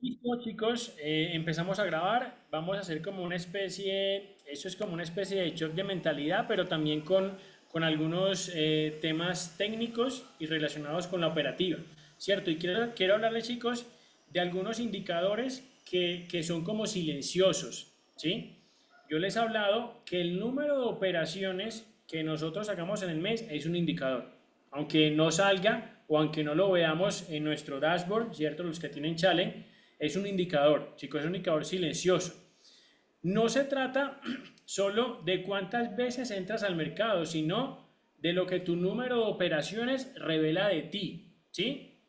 Listo, chicos, empezamos a grabar. Vamos a hacer como una especie, eso es como una especie de shock de mentalidad, pero también con algunos temas técnicos y relacionados con la operativa, ¿cierto? Y quiero hablarles, chicos, de algunos indicadores que son como silenciosos, ¿sí? Yo les he hablado que el número de operaciones que nosotros sacamos en el mes es un indicador. Aunque no salga o aunque no lo veamos en nuestro dashboard, ¿cierto? Los que tienen challenge, es un indicador, chicos, es un indicador silencioso. No se trata solo de cuántas veces entras al mercado, sino de lo que tu número de operaciones revela de ti, ¿sí?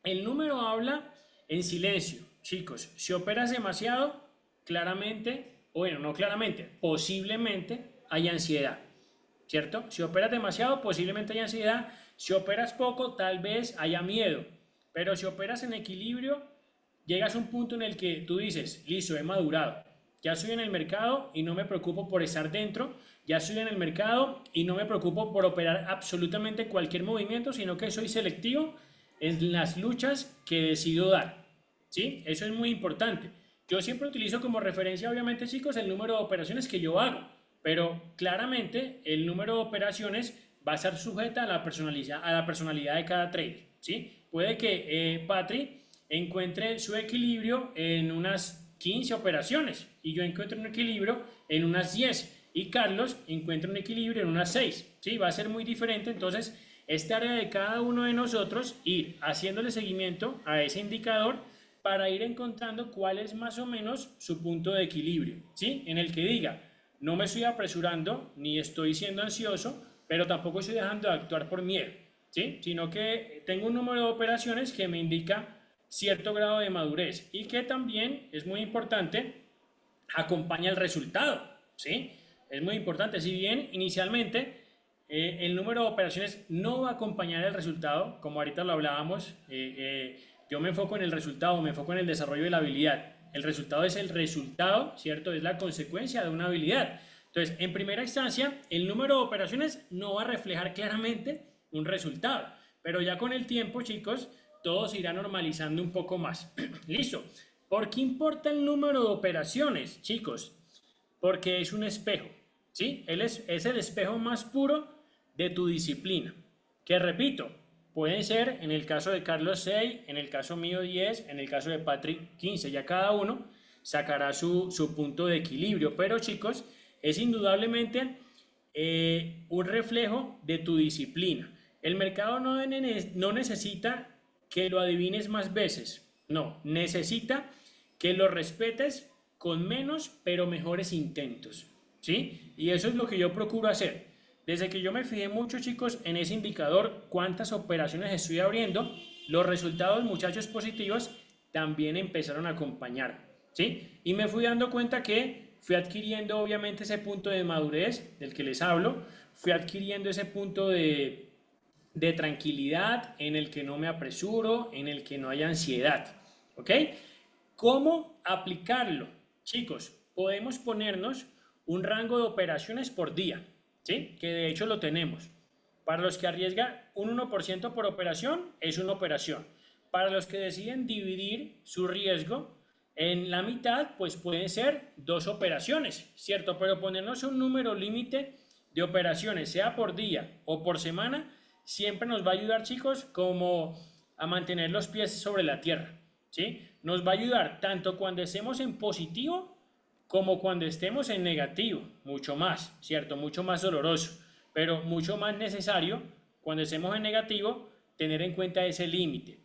El número habla en silencio, chicos. Si operas demasiado, claramente, o bueno, no claramente, posiblemente hay ansiedad, ¿cierto? Si operas demasiado, posiblemente hay ansiedad. Si operas poco, tal vez haya miedo. Pero si operas en equilibrio, llegas a un punto en el que tú dices, listo, he madurado. Ya estoy en el mercado y no me preocupo por estar dentro. Ya estoy en el mercado y no me preocupo por operar absolutamente cualquier movimiento, sino que soy selectivo en las luchas que decido dar. ¿Sí? Eso es muy importante. Yo siempre utilizo como referencia, obviamente, chicos, el número de operaciones que yo hago, pero claramente el número de operaciones va a estar sujeta a la personalidad de cada trade. ¿Sí? Puede que Patri encuentre su equilibrio en unas 15 operaciones y yo encuentro un equilibrio en unas 10 y Carlos encuentra un equilibrio en unas 6. ¿Sí? Va a ser muy diferente, entonces es tarea de cada uno de nosotros ir haciéndole seguimiento a ese indicador para ir encontrando cuál es más o menos su punto de equilibrio, ¿sí? En el que diga, no me estoy apresurando ni estoy siendo ansioso, pero tampoco estoy dejando de actuar por miedo, ¿sí? Sino que tengo un número de operaciones que me indica cierto grado de madurez y que también es muy importante acompaña el resultado, ¿sí? Es muy importante. Si bien inicialmente el número de operaciones no va a acompañar el resultado, como ahorita lo hablábamos, yo me enfoco en el resultado, me enfoco en el desarrollo de la habilidad. El resultado es el resultado, ¿cierto? Es la consecuencia de una habilidad. Entonces, en primera instancia, el número de operaciones no va a reflejar claramente un resultado, pero ya con el tiempo, chicos, todo se irá normalizando un poco más. Listo. ¿Por qué importa el número de operaciones, chicos? Porque es un espejo, ¿sí? Él es el espejo más puro de tu disciplina. Que repito, pueden ser en el caso de Carlos 6, en el caso mío 10, en el caso de Patrick 15, ya cada uno sacará su punto de equilibrio. Pero chicos, es indudablemente un reflejo de tu disciplina. El mercado no necesita que lo adivines más veces, no, necesita que lo respetes con menos pero mejores intentos, ¿sí? Y eso es lo que yo procuro hacer. Desde que yo me fijé mucho, chicos, en ese indicador, cuántas operaciones estoy abriendo, los resultados, muchachos, positivos también empezaron a acompañar, ¿sí? Y me fui dando cuenta que fui adquiriendo obviamente ese punto de madurez del que les hablo, fui adquiriendo ese punto de tranquilidad en el que no me apresuro, en el que no hay ansiedad, ¿ok? ¿Cómo aplicarlo? Chicos, podemos ponernos un rango de operaciones por día, ¿sí? Que de hecho lo tenemos. Para los que arriesgan un 1% por operación, es una operación. Para los que deciden dividir su riesgo en la mitad, pues pueden ser dos operaciones, ¿cierto? Pero ponernos un número límite de operaciones, sea por día o por semana, siempre nos va a ayudar, chicos, como a mantener los pies sobre la tierra, ¿sí? Nos va a ayudar tanto cuando estemos en positivo como cuando estemos en negativo, mucho más, ¿cierto? Mucho más doloroso, pero mucho más necesario cuando estemos en negativo tener en cuenta ese límite.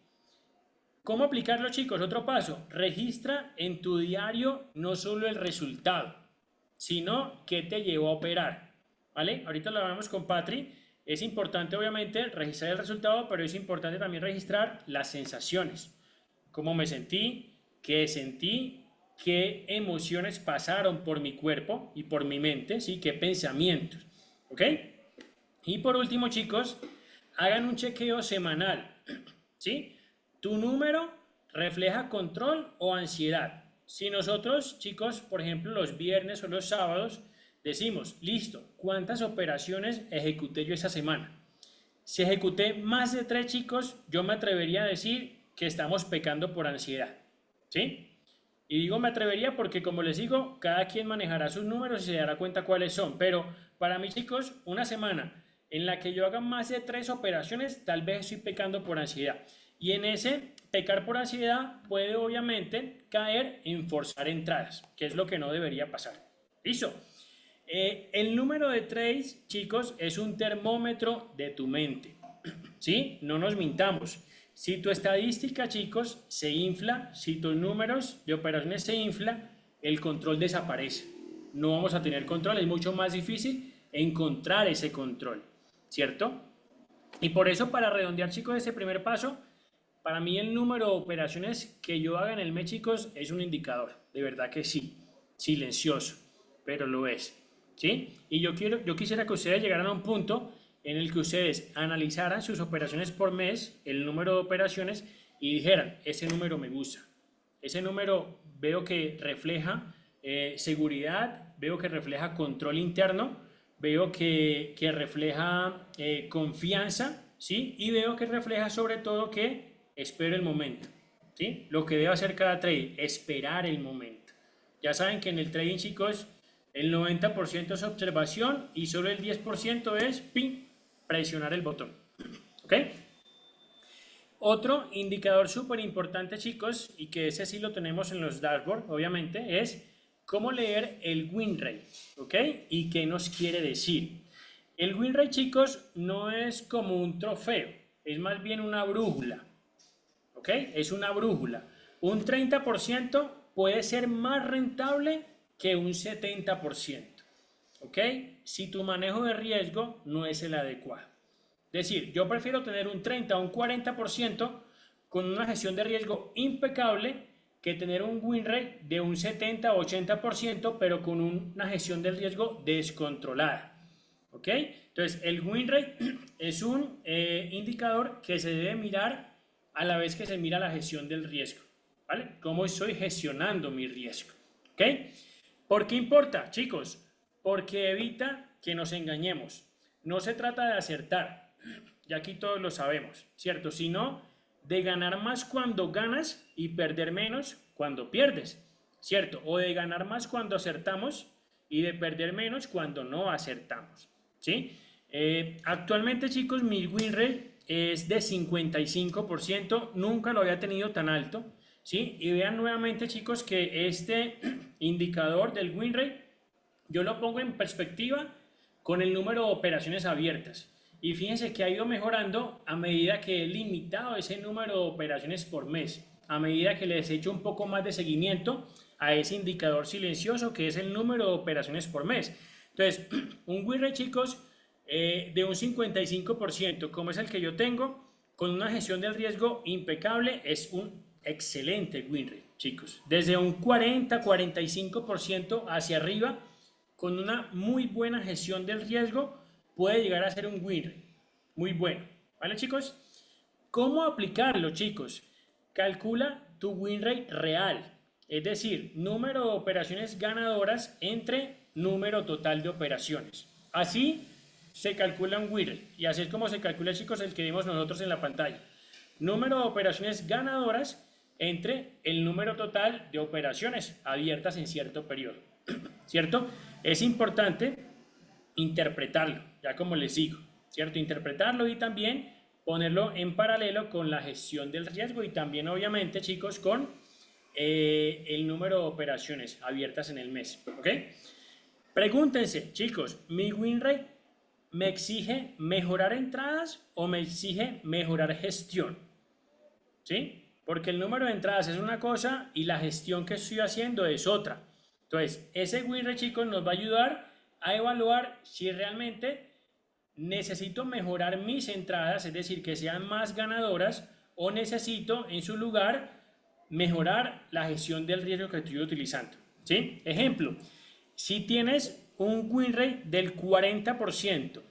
¿Cómo aplicarlo, chicos? Otro paso, registra en tu diario no solo el resultado, sino qué te llevó a operar, ¿vale? Ahorita lo hablamos con Patri. Es importante, obviamente, registrar el resultado, pero es importante también registrar las sensaciones. Cómo me sentí, qué emociones pasaron por mi cuerpo y por mi mente, ¿sí? Qué pensamientos, ¿ok? Y por último, chicos, hagan un chequeo semanal, ¿sí? Tu número refleja control o ansiedad. Si nosotros, chicos, por ejemplo, los viernes o los sábados, decimos, listo, ¿cuántas operaciones ejecuté yo esa semana? Si ejecuté más de tres, chicos, yo me atrevería a decir que estamos pecando por ansiedad, ¿sí? Y digo me atrevería porque como les digo, cada quien manejará sus números y se dará cuenta cuáles son. Pero para mí, chicos, una semana en la que yo haga más de 3 operaciones, tal vez estoy pecando por ansiedad. Y en ese pecar por ansiedad puede obviamente caer en forzar entradas, que es lo que no debería pasar. ¿Listo? El número de trades, chicos, es un termómetro de tu mente. ¿Sí? No nos mintamos. Si tu estadística, chicos, se infla, si tus números de operaciones se infla, el control desaparece. No vamos a tener control, es mucho más difícil encontrar ese control, ¿cierto? Y por eso, para redondear, chicos, ese primer paso, para mí el número de operaciones que yo haga en el mes, chicos, es un indicador. De verdad que sí. Silencioso, pero lo es. ¿Sí? Y yo quisiera que ustedes llegaran a un punto en el que ustedes analizaran sus operaciones por mes, el número de operaciones, y dijeran, ese número me gusta. Ese número veo que refleja seguridad, veo que refleja control interno, veo que refleja confianza, ¿sí? Y veo que refleja sobre todo que espero el momento, ¿sí? Lo que debe hacer cada trade, esperar el momento. Ya saben que en el trading, chicos, el 90% es observación y solo el 10% es pin, presionar el botón. ¿Ok? Otro indicador súper importante, chicos, y que ese sí lo tenemos en los dashboards, obviamente, es cómo leer el win rate. ¿Ok? ¿Y qué nos quiere decir? El win rate, chicos, no es como un trofeo, es más bien una brújula. ¿Ok? Es una brújula. Un 30% puede ser más rentable que un 70%. ¿Ok? Si tu manejo de riesgo no es el adecuado. Es decir, yo prefiero tener un 30 o un 40% con una gestión de riesgo impecable que tener un win rate de un 70 o 80%, pero con una gestión del riesgo descontrolada. ¿Ok? Entonces, el win rate es un indicador que se debe mirar a la vez que se mira la gestión del riesgo. ¿Vale? ¿Cómo estoy gestionando mi riesgo? ¿Ok? ¿Por qué importa, chicos? Porque evita que nos engañemos. No se trata de acertar, ya aquí todos lo sabemos, ¿cierto? Sino de ganar más cuando ganas y perder menos cuando pierdes, ¿cierto? O de ganar más cuando acertamos y de perder menos cuando no acertamos, ¿sí? Actualmente, chicos, mi win rate es de 55%, nunca lo había tenido tan alto, ¿sí? Y vean nuevamente, chicos, que este indicador del win rate yo lo pongo en perspectiva con el número de operaciones abiertas. Y fíjense que ha ido mejorando a medida que he limitado ese número de operaciones por mes, a medida que les he hecho un poco más de seguimiento a ese indicador silencioso que es el número de operaciones por mes. Entonces, un win rate, chicos, de un 55%, como es el que yo tengo, con una gestión del riesgo impecable, es un excelente win rate, chicos. Desde un 40-45% hacia arriba, con una muy buena gestión del riesgo, puede llegar a ser un win rate muy bueno. ¿Vale, chicos? ¿Cómo aplicarlo, chicos? Calcula tu win rate real, es decir, número de operaciones ganadoras entre número total de operaciones. Así se calcula un win rate y así es como se calcula, chicos, el que vimos nosotros en la pantalla. Número de operaciones ganadoras entre el número total de operaciones abiertas en cierto periodo. ¿Cierto? Es importante interpretarlo, ya como les digo, ¿cierto? Interpretarlo y también ponerlo en paralelo con la gestión del riesgo y también, obviamente, chicos, con el número de operaciones abiertas en el mes, ¿ok? Pregúntense, chicos, ¿mi win rate me exige mejorar entradas o me exige mejorar gestión? ¿Sí? Porque el número de entradas es una cosa y la gestión que estoy haciendo es otra. Entonces, ese win rate, chicos, nos va a ayudar a evaluar si realmente necesito mejorar mis entradas, es decir, que sean más ganadoras, o necesito en su lugar mejorar la gestión del riesgo que estoy utilizando. ¿Sí? Ejemplo, si tienes un win rate del 40%,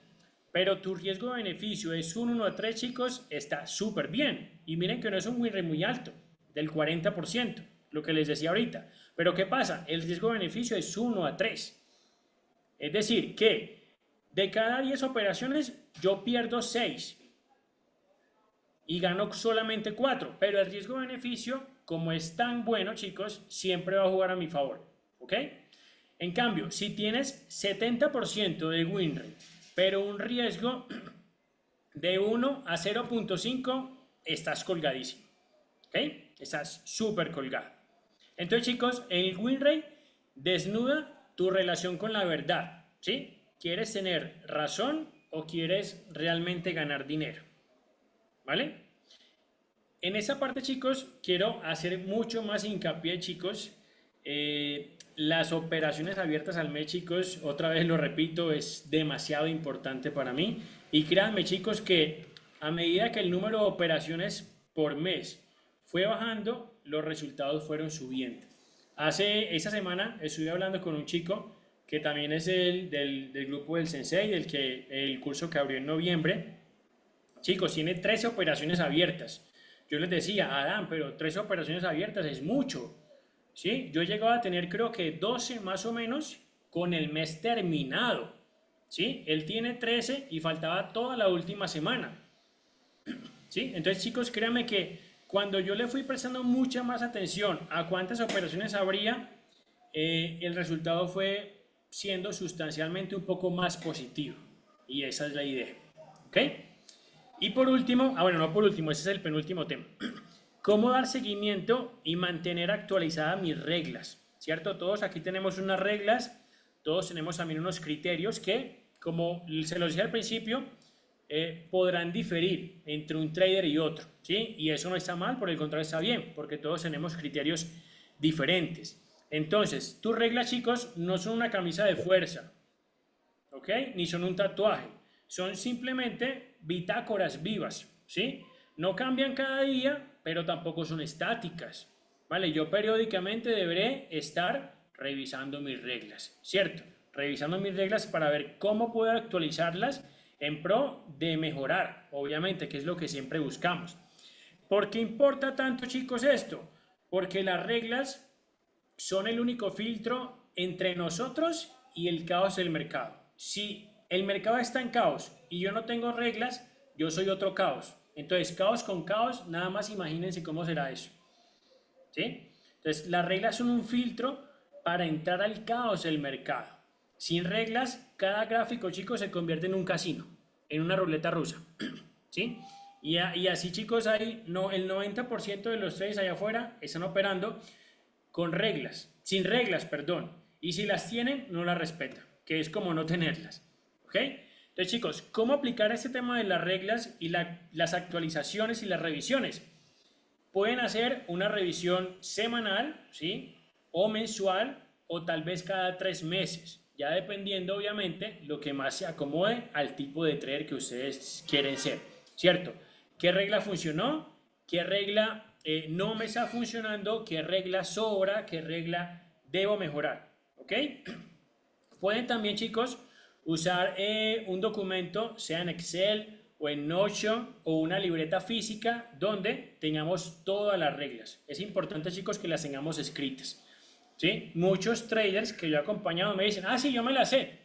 pero tu riesgo de beneficio es un 1 a 3, chicos, está súper bien. Y miren que no es un win rate muy alto, del 40%, lo que les decía ahorita. Pero ¿qué pasa? El riesgo de beneficio es 1 a 3. Es decir, que de cada 10 operaciones yo pierdo 6. y gano solamente 4, pero el riesgo-beneficio, como es tan bueno, chicos, siempre va a jugar a mi favor, ¿ok? En cambio, si tienes 70% de win rate, pero un riesgo de 1 a 0.5, estás colgadísimo, ¿ok? Estás súper colgado. Entonces, chicos, el win rate desnuda tu relación con la verdad, ¿sí? ¿Quieres tener razón o quieres realmente ganar dinero? ¿Vale? En esa parte, chicos, quiero hacer mucho más hincapié, chicos. Las operaciones abiertas al mes, chicos, otra vez lo repito, es demasiado importante para mí. Y créanme, chicos, que a medida que el número de operaciones por mes fue bajando, los resultados fueron subiendo. Esa semana estuve hablando con un chico que también es del grupo del Sensei, el curso que abrió en noviembre. Chicos, tiene 13 operaciones abiertas. Yo les decía, Adán, pero 13 operaciones abiertas es mucho. ¿Sí? Yo llegaba a tener creo que 12 más o menos con el mes terminado. ¿Sí? Él tiene 13 y faltaba toda la última semana. ¿Sí? Entonces, chicos, créanme que cuando yo le fui prestando mucha más atención a cuántas operaciones habría, el resultado fue siendo sustancialmente un poco más positivo. Y esa es la idea. ¿Ok? Y por último, bueno, no por último, ese es el penúltimo tema. ¿Cómo dar seguimiento y mantener actualizadas mis reglas? ¿Cierto? Todos aquí tenemos unas reglas, todos tenemos también unos criterios que, como se los dije al principio, podrán diferir entre un trader y otro, ¿sí? Y eso no está mal, por el contrario está bien, porque todos tenemos criterios diferentes. Entonces, tus reglas, chicos, no son una camisa de fuerza, ¿ok? Ni son un tatuaje, son simplemente bitácoras vivas, ¿sí? No cambian cada día, pero tampoco son estáticas, ¿vale? Yo periódicamente deberé estar revisando mis reglas, ¿cierto? Revisando mis reglas para ver cómo puedo actualizarlas en pro de mejorar, obviamente, que es lo que siempre buscamos. ¿Por qué importa tanto, chicos, esto? Porque las reglas son el único filtro entre nosotros y el caos del mercado. Si el mercado está en caos y yo no tengo reglas, yo soy otro caos. Entonces, caos con caos, nada más imagínense cómo será eso. ¿Sí? Entonces, las reglas son un filtro para entrar al caos del mercado. Sin reglas, cada gráfico, chicos, se convierte en un casino, en una ruleta rusa. ¿Sí? Y así, chicos, el 90% de los traders allá afuera están operando con reglas, sin reglas, perdón. Y si las tienen, no las respeta, que es como no tenerlas. ¿Ok? Entonces, chicos, ¿cómo aplicar este tema de las reglas y las actualizaciones y las revisiones? Pueden hacer una revisión semanal, ¿sí? O mensual, o tal vez cada 3 meses, ya dependiendo, obviamente, lo que más se acomode al tipo de trader que ustedes quieren ser, ¿cierto? ¿Qué regla funcionó? ¿Qué regla no me está funcionando? ¿Qué regla sobra? ¿Qué regla debo mejorar? ¿Ok? Pueden también, chicos, usar un documento, sea en Excel o en Notion o una libreta física donde tengamos todas las reglas. Es importante, chicos, que las tengamos escritas. ¿Sí? Muchos traders que yo he acompañado me dicen, sí, yo me las sé.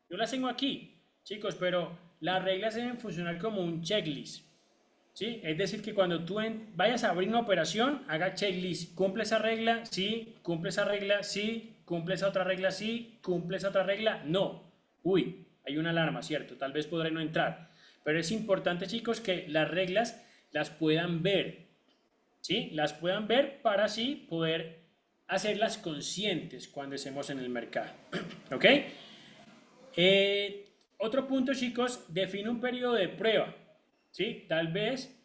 Yo las tengo aquí, chicos, pero las reglas deben funcionar como un checklist. ¿Sí? Es decir, que cuando tú vayas a abrir una operación, haga checklist, cumple esa regla, sí, cumple esa regla, sí, cumple esa otra regla, sí, cumple esa otra regla, no. Uy, hay una alarma, ¿cierto? Tal vez podré no entrar. Pero es importante, chicos, que las reglas las puedan ver, ¿sí? Las puedan ver para así poder hacerlas conscientes cuando estemos en el mercado, ¿ok? Otro punto, chicos, define un periodo de prueba. ¿Sí? Tal vez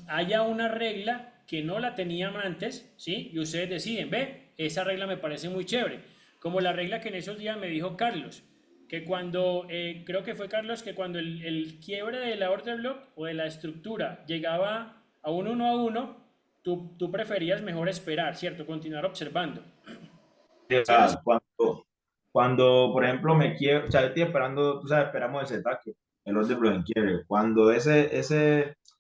haya una regla que no la tenían antes, ¿sí? Y ustedes deciden, ve, esa regla me parece muy chévere. Como la regla que en esos días me dijo Carlos, que cuando, creo que fue Carlos, que cuando el quiebre de la order block o de la estructura llegaba a un 1 a 1, tú preferías mejor esperar, ¿cierto? Continuar observando. ¿Cierto? Cuando, por ejemplo, me quiero, o sea, yo estoy esperando, tú sabes, esperamos ese ataque, el orden block en quiebre. Cuando esa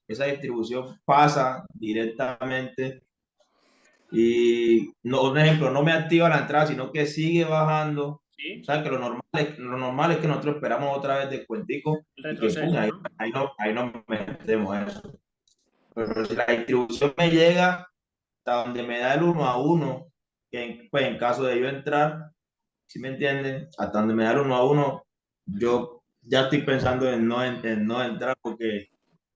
distribución pasa directamente y, no, por ejemplo, no me activa la entrada, sino que sigue bajando, O Sí, sea, que lo normal es que nosotros esperamos otra vez descuentico el y que pum, retroceso, ¿no? ahí no metemos eso. Pero si la distribución me llega hasta donde me da el 1 a 1, pues en caso de yo entrar, ¿sí me entienden? Hasta donde me da el 1 a 1, yo ya estoy pensando en no entrar porque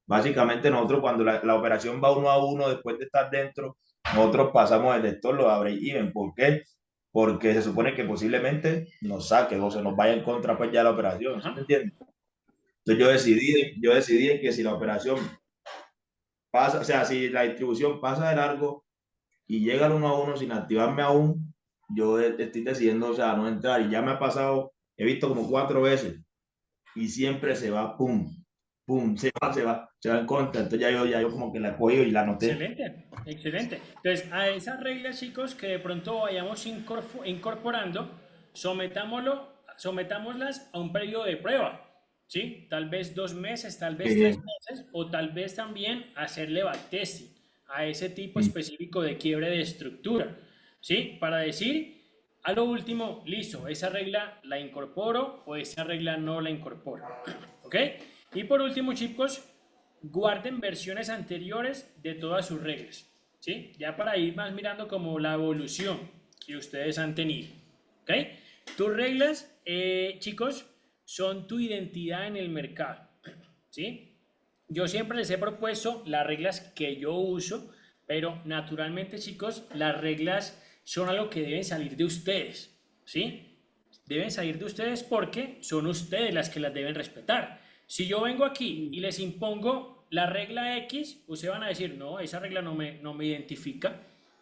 básicamente nosotros cuando la operación va 1 a 1 después de estar dentro, nosotros pasamos el lector, lo abre y ven. ¿Por qué? Porque se supone que posiblemente nos saque o se nos vaya en contra pues ya la operación, ¿sí me Ajá. entiendes? Entonces yo decidí que si la operación pasa, o sea, si la distribución pasa de largo y llega al 1 a 1 sin activarme aún, yo estoy decidiendo, o sea, no entrar. Y ya me ha pasado, he visto como 4 veces y siempre se va, pum, pum, se va en contra. Entonces ya yo como que la cojo y la anoté. Excelente, excelente. Entonces, a esas reglas, chicos, que de pronto vayamos incorporando, sometámoslas a un periodo de prueba, ¿sí? Tal vez 2 meses, tal vez tres Eh, meses, o tal vez también hacerle backtesting a ese tipo mm, específico de quiebre de estructura, ¿sí? Para decir, a lo último, listo, esa regla la incorporo o esa regla no la incorporo, ¿ok? Y por último, chicos, guarden versiones anteriores de todas sus reglas, ¿sí? Ya para ir más mirando como la evolución que ustedes han tenido, ¿ok? Tus reglas, chicos, son tu identidad en el mercado, ¿sí? Yo siempre les he propuesto las reglas que yo uso, pero naturalmente, chicos, las reglas son algo que deben salir de ustedes, ¿sí? Deben salir de ustedes porque son ustedes las que las deben respetar. Si yo vengo aquí y les impongo la regla X, ustedes van a decir, no, esa regla no me identifica,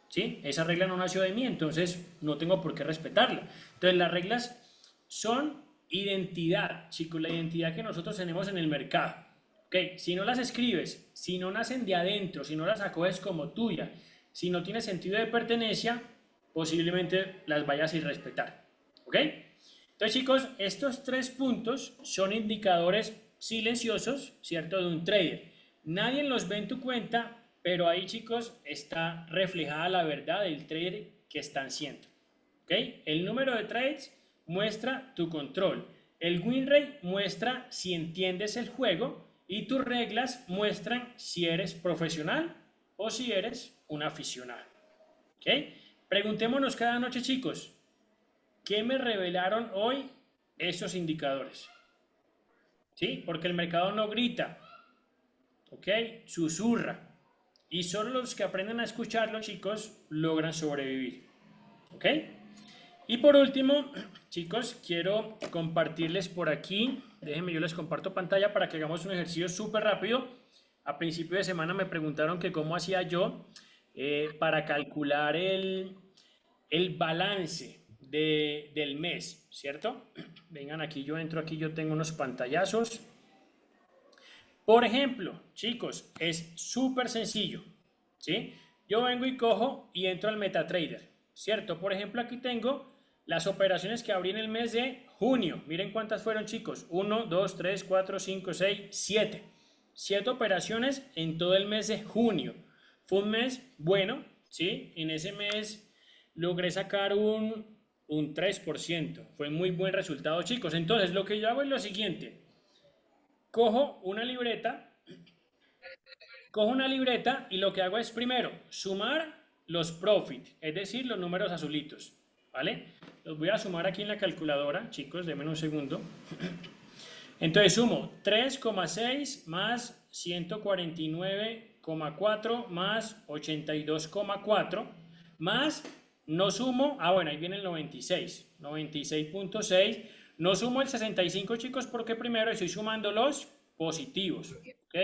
¿sí? Esa regla no nació de mí, entonces no tengo por qué respetarla. Entonces las reglas son identidad, chicos, la identidad que nosotros tenemos en el mercado. ¿Ok? Si no las escribes, si no nacen de adentro, si no las acoges como tuya, si no tienes sentido de pertenencia, posiblemente las vayas a irrespetar. ¿Ok? Entonces, chicos, estos 3 puntos son indicadores silenciosos, ¿cierto? De un trader. Nadie los ve en tu cuenta, pero ahí, chicos, está reflejada la verdad del trader que están siendo. ¿Ok? El número de trades muestra tu control. El win rate muestra si entiendes el juego y tus reglas muestran si eres profesional o si eres un aficionado. ¿Ok? Preguntémonos cada noche, chicos, ¿qué me revelaron hoy esos indicadores? ¿Sí? Porque el mercado no grita, ¿ok? Susurra. Y solo los que aprenden a escucharlo, chicos, logran sobrevivir. ¿Ok? Y por último, chicos, quiero compartirles por aquí. Déjenme, yo les comparto pantalla para que hagamos un ejercicio súper rápido. A principio de semana me preguntaron que cómo hacía yo para calcular el balance del mes, ¿cierto? Vengan aquí, yo entro aquí, yo tengo unos pantallazos. Por ejemplo, chicos, es súper sencillo, ¿sí? Yo vengo y cojo y entro al MetaTrader, ¿cierto? Por ejemplo, aquí tengo las operaciones que abrí en el mes de junio. Miren cuántas fueron, chicos. 1, 2, 3, 4, 5, 6, 7. 7 operaciones en todo el mes de junio. Fue un mes bueno, ¿sí? En ese mes logré sacar un 3%. Fue muy buen resultado, chicos. Entonces, lo que yo hago es lo siguiente. Cojo una libreta, cojo una libreta y lo que hago es primero sumar los profit, es decir, los números azulitos, ¿vale? Los voy a sumar aquí en la calculadora, chicos, denme un segundo. Entonces sumo 3,6 más 149,4 más 82,4 más, no sumo, bueno, ahí viene el 96, 96,6. No sumo el 65, chicos, porque primero estoy sumando los positivos, ¿ok?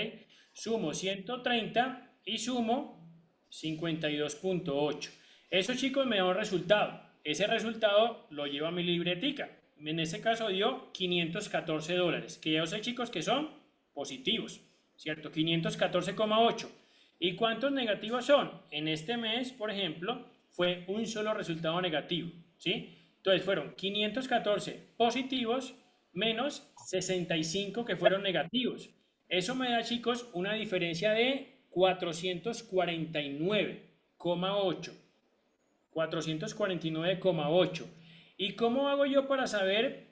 Sumo 130 y sumo 52,8. Eso, chicos, me da un resultado. Ese resultado lo llevo a mi libretica. En este caso dio $514, que ya sé, chicos, que son positivos, ¿cierto? 514,8. ¿Y cuántos negativos son? En este mes, por ejemplo, fue un solo resultado negativo, ¿sí? Entonces fueron 514 positivos menos 65 que fueron negativos. Eso me da, chicos, una diferencia de 449,8. 449,8. ¿Y cómo hago yo para saber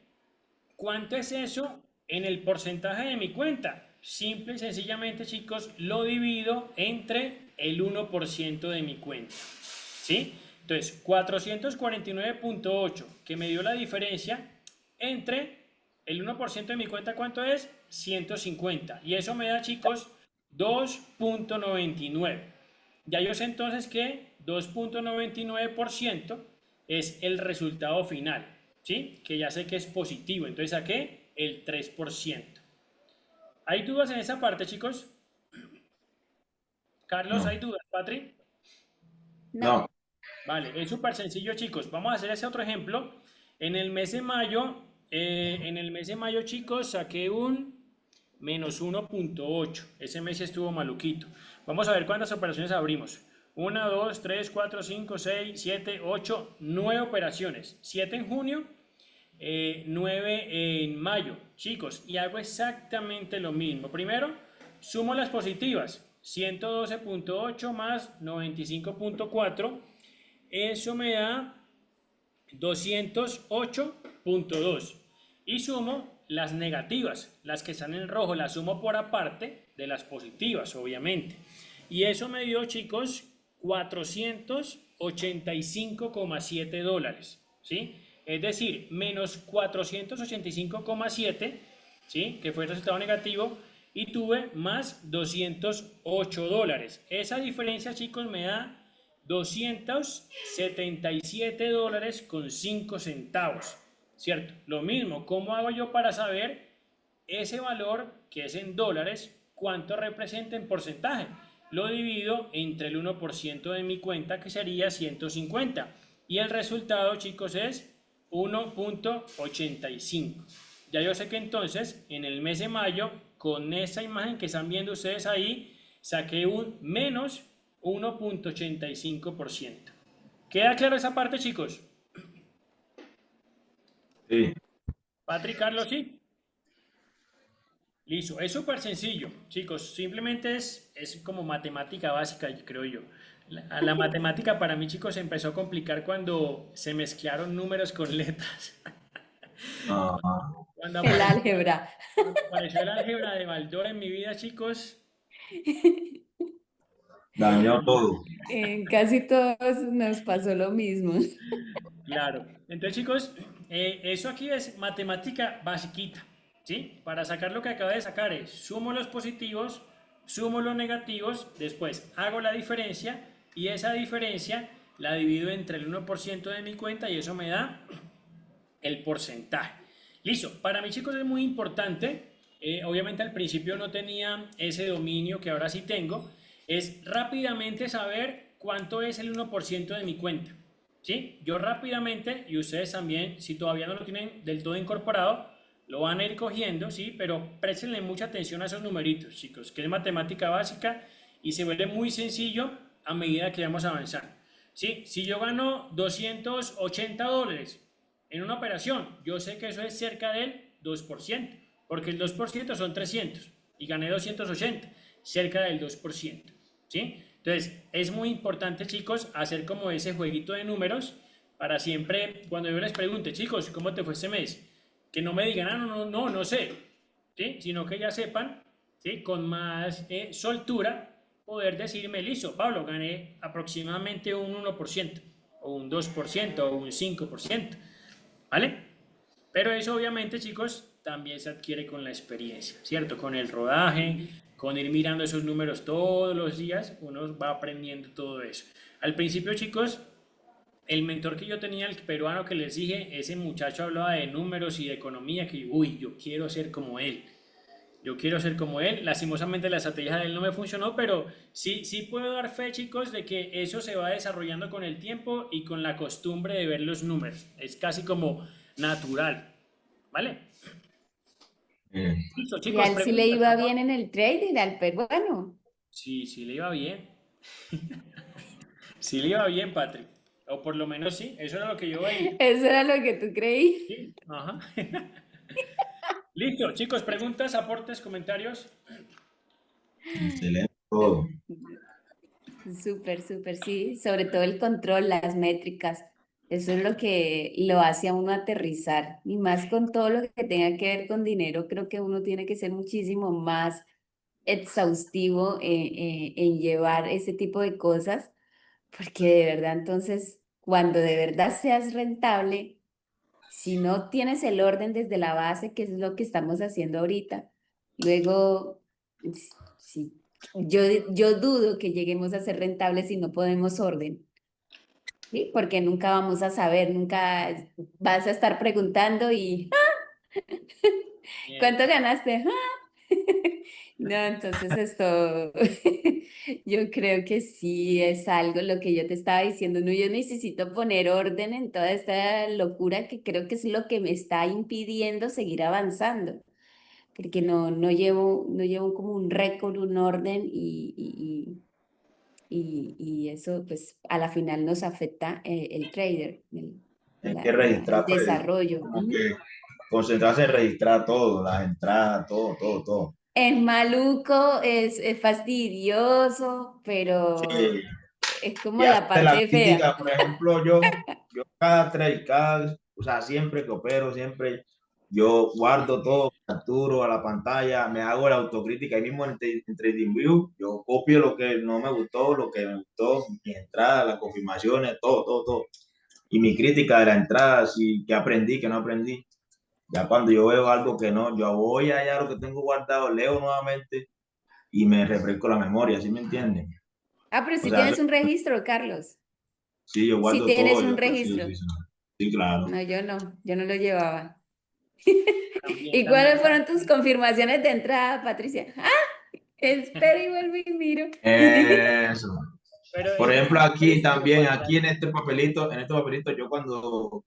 cuánto es eso en el porcentaje de mi cuenta? Simple y sencillamente, chicos, lo divido entre el 1% de mi cuenta. ¿Sí? Entonces, 449.8 que me dio la diferencia entre el 1% de mi cuenta, ¿cuánto es? 150. Y eso me da, chicos, 2.99. Ya yo sé entonces que 2.99% es el resultado final, ¿sí? Que ya sé que es positivo. Entonces saqué el 3%. ¿Hay dudas en esa parte, chicos? Carlos, No, ¿hay dudas, Patri? no. No. Vale, es súper sencillo, chicos. Vamos a hacer ese otro ejemplo. En el mes de mayo, chicos, saqué un -1.8. Ese mes estuvo maluquito. Vamos a ver cuántas operaciones abrimos. 1, 2, 3, 4, 5, 6, 7, 8, 9 operaciones. 7 en junio, 9 en mayo, chicos. Y hago exactamente lo mismo. Primero, sumo las positivas. 112.8 más 95.4, eso me da 208.2. Y sumo las negativas, las que están en rojo, las sumo por aparte de las positivas, obviamente. Y eso me dio, chicos, 485,7 dólares. ¿Sí? Es decir, menos 485,7, ¿sí? Que fue el resultado negativo. Y tuve más 208 dólares. Esa diferencia, chicos, me da 277 dólares con 5 centavos, ¿cierto? Lo mismo, ¿cómo hago yo para saber ese valor que es en dólares, cuánto representa en porcentaje? Lo divido entre el 1% de mi cuenta, que sería 150. Y el resultado, chicos, es 1.85. Ya yo sé que entonces, en el mes de mayo, con esa imagen que están viendo ustedes ahí, saqué un menos 1.85%. ¿Queda claro esa parte, chicos? Sí. Patrick, Carlos, ¿sí? Listo, es súper sencillo, chicos. Simplemente es como matemática básica, creo yo. La matemática para mí, chicos, se empezó a complicar cuando se mezclaron números con letras. Ah, Cuando El apareció, álgebra. cuando apareció el álgebra de Baldor en mi vida, chicos. dañó todo. En casi todos nos pasó lo mismo. Claro. Entonces, chicos, eso aquí es matemática basiquita, ¿sí? Para sacar lo que acabo de sacar es sumo los positivos, sumo los negativos, después hago la diferencia y esa diferencia la divido entre el 1% de mi cuenta y eso me da el porcentaje. Listo, para mí, chicos, es muy importante. Obviamente al principio no tenía ese dominio que ahora sí tengo. Es rápidamente saber cuánto es el 1% de mi cuenta. ¿Sí? Yo rápidamente, y ustedes también, si todavía no lo tienen del todo incorporado, lo van a ir cogiendo, ¿sí? Pero préstenle mucha atención a esos numeritos, chicos, que es matemática básica y se vuelve muy sencillo a medida que vamos avanzando. ¿Sí? Si yo gano 280 dólares en una operación, yo sé que eso es cerca del 2%, porque el 2% son 300 y gané 280, cerca del 2%. ¿Sí? Entonces, es muy importante, chicos, hacer como ese jueguito de números para siempre, cuando yo les pregunte, chicos, ¿cómo te fue este mes? Que no me digan, no sé, ¿sí? Sino que ya sepan, ¿sí? Con más soltura, poder decirme, listo, Pablo, gané aproximadamente un 1%, o un 2%, o un 5%. ¿Vale? Pero eso obviamente, chicos, también se adquiere con la experiencia, ¿cierto? Con el rodaje, con ir mirando esos números todos los días, uno va aprendiendo todo eso. Al principio, chicos, el mentor que yo tenía, el peruano que les dije, ese muchacho hablaba de números y de economía, que, uy, yo quiero ser como él. Yo quiero ser como él. Lastimosamente la estrategia de él no me funcionó, pero sí, sí puedo dar fe, chicos, de que eso se va desarrollando con el tiempo y con la costumbre de ver los números. Es casi como natural, ¿vale? Eh, Listo, Y a chicos, él sí le preguntas, iba por favor. bien en el trading, al peruano. Sí, sí le iba bien. Sí le iba bien, Patrick. O por lo menos sí, eso era lo que yo veía. Eso era lo que tú creí. Sí, ajá. Listo, chicos, preguntas, aportes, comentarios. excelente todo. Súper, súper, sí. Sobre todo el control, las métricas. Eso es lo que lo hace a uno aterrizar. Y más con todo lo que tenga que ver con dinero, creo que uno tiene que ser muchísimo más exhaustivo en llevar ese tipo de cosas, porque de verdad, entonces, cuando de verdad seas rentable, si no tienes el orden desde la base, que es lo que estamos haciendo ahorita, luego, sí, yo, yo dudo que lleguemos a ser rentables si no podemos orden. ¿Sí? Porque nunca vamos a saber, nunca vas a estar preguntando y Bien. ¿cuánto ganaste? No, entonces esto, yo creo que sí es algo lo que yo te estaba diciendo, no, yo necesito poner orden en toda esta locura que creo que es lo que me está impidiendo seguir avanzando, porque no llevo como un récord, un orden y eso pues a la final nos afecta el trader, Hay que registrar, el pues, desarrollo. como Ujú. que concentrarse en registrar todo, las entradas, todo, todo, todo. Es maluco, es fastidioso, Sí, pero es y como la hace la parte crítica, fea. por ejemplo, yo cada trade, o sea, siempre que opero, siempre yo guardo todo, capturo a la pantalla, me hago la autocrítica ahí mismo en TradingView, yo copio lo que no me gustó, lo que me gustó, mi entrada, las confirmaciones, todo, todo, todo. Y mi crítica de la entrada, si que aprendí, que no aprendí. Ya cuando yo veo algo que no, yo voy allá a lo que tengo guardado, leo nuevamente y me refresco la memoria, ¿sí me entienden? Ah, pero O si sea, tienes un registro, Carlos. sí, yo Si guardo tienes todo, un sí, registro. sí, sí, sí, claro. No, yo no lo llevaba. También, ¿Y también. cuáles fueron tus confirmaciones de entrada, Patricia? Ah, espera y vuelvo y miro. Eso. Pero Por ellos, ejemplo, aquí ellos te lo también, aquí guardan. en este papelito, yo cuando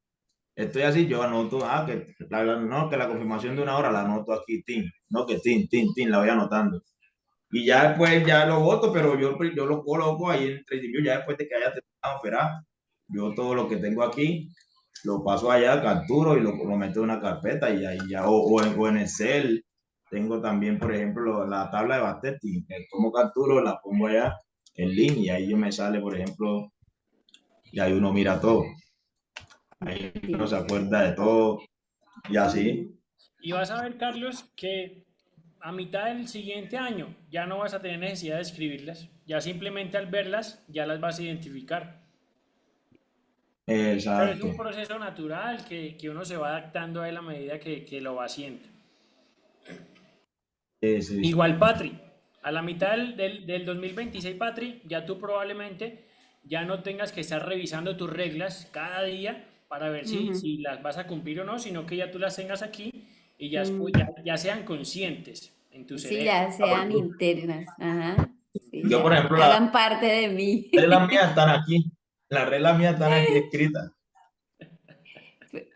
estoy así, yo anoto, no, que la confirmación de una hora la anoto aquí, tin, no, que tin, la voy anotando. Y ya después ya lo voto, pero yo lo coloco ahí en TradingView, ya después de que haya terminado de operar, yo todo lo que tengo aquí lo paso allá, capturo y lo meto en una carpeta y ahí ya, o en Excel. Tengo también, por ejemplo, la tabla de backtesting, como capturo, la pongo allá en línea y ahí yo me sale, por ejemplo, y ahí uno mira todo, ahí uno se Sí. acuerda de todo y así. Ujú. Y vas a ver, Carlos, que a mitad del siguiente año ya no vas a tener necesidad de escribirlas. Ya simplemente al verlas ya las vas a identificar. Pero es Exacto. un proceso natural que uno se va adaptando a él a medida que lo va haciendo. Sí, sí. Igual, Patri, a la mitad del 2026, Patri, ya tú probablemente ya no tengas que estar revisando tus reglas cada día para ver Ujú. si las vas a cumplir o no, sino que ya tú las tengas aquí y ya, Mm. ya sean conscientes en tu Sí, cerebro. ya sean internas. Ajá. Sí, Yo, por ya ejemplo, hagan parte de mí. reglas mías están aquí. Las reglas mías están aquí escritas.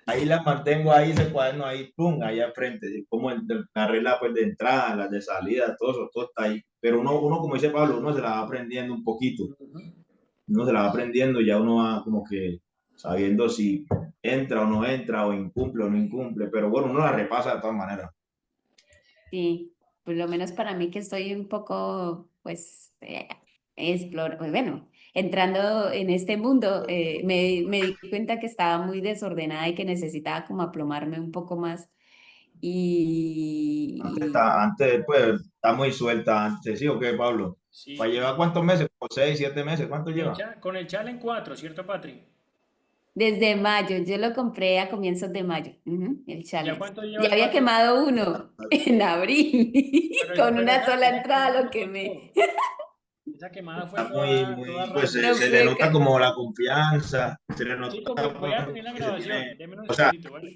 Ahí las mantengo ahí, ese cuaderno ahí, pum, ahí al frente. Como la regla pues, de entrada, las de salida, todo eso, todo está ahí. Pero uno, como dice Pablo, uno se la va aprendiendo un poquito. Uno se la va aprendiendo y ya uno va como que sabiendo si entra o no entra, o incumple o no incumple. Pero bueno, uno la repasa de todas maneras. Sí, por lo menos para mí que estoy un poco, pues, bueno, entrando en este mundo, me di cuenta que estaba muy desordenada y que necesitaba como aplomarme un poco más. Y Antes, pues, está muy suelta antes. ¿Sí o qué, Pablo? ¿Para Sí, llevar cuántos meses? ¿Como 6, 7 meses? ¿Cuánto lleva? con el chal en 4, ¿cierto, Patri? desde mayo, yo lo compré a comienzos de mayo, ujú, el ¿Y ya challenge. cuánto Ya llevas, había Patri? quemado uno en abril, con Pero una sola esa entrada quemada lo no fue quemé. por... Esa quemada fue Está muy, toda muy, pues rápida. No se le pude nota como la confianza, se le Chicos, nota voy a pues, tener la que se grabación. tiene, Denme unos o sea, segunditos, ¿vale?